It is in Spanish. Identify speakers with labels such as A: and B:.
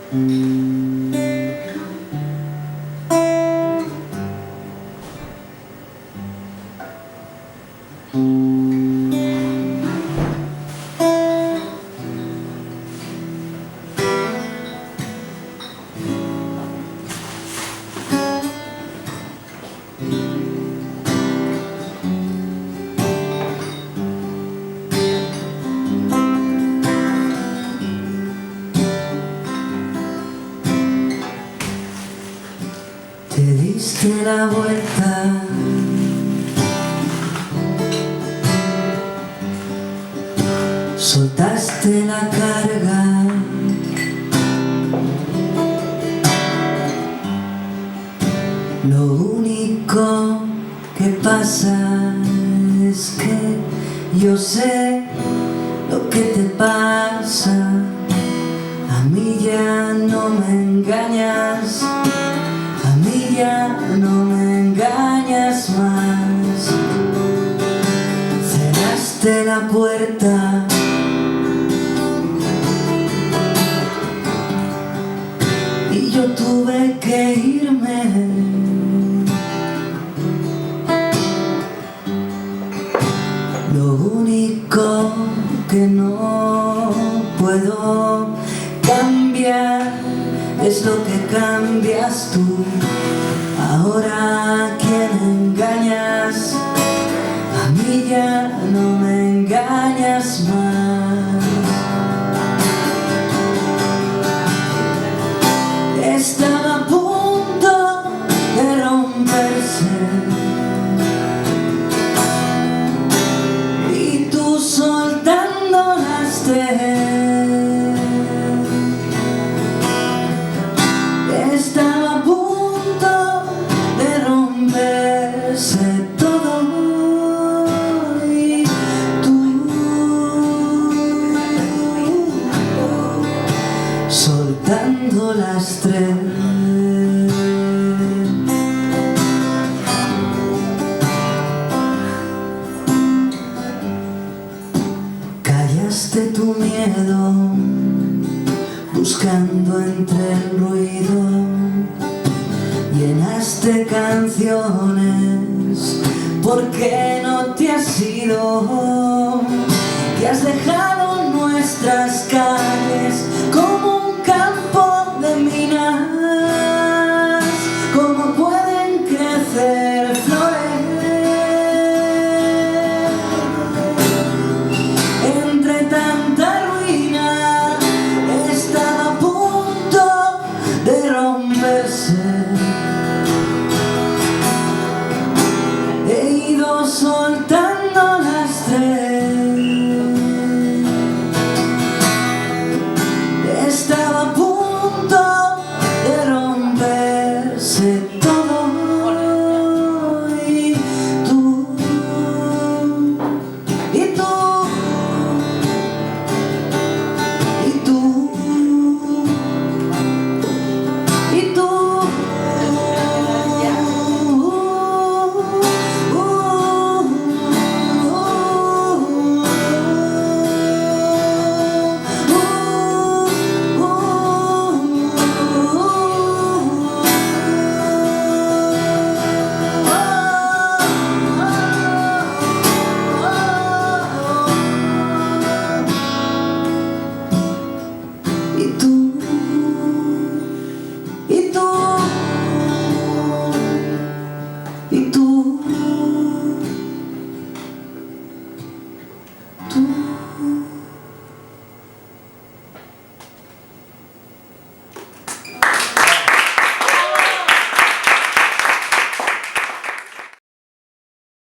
A: Te diste la vuelta, soltaste la carga, lo único que pasa es que yo sé lo que te pasa. A mí ya no me engañas, a mí ya no me engañas más. Cerraste la puerta y yo tuve que irme. Lo único que no puedo cambiar es lo que cambias tú. Ahora ¿a quién engañas? A mí ya no me engañas más. Estaba a punto de romperse y tú soltando las tres. Estaba a punto de romperse todo y tú soltando las tres. Callaste tu miedo buscando entre el ruido, llenaste canciones. ¿Por qué no te has ido? Que has dejado nuestras calles como un campo de minas. ¿Cómo pueden crecer flores entre tanta ruina? Estaba a punto de romperse. He ido soltando las tres. Estaba a punto de romperse.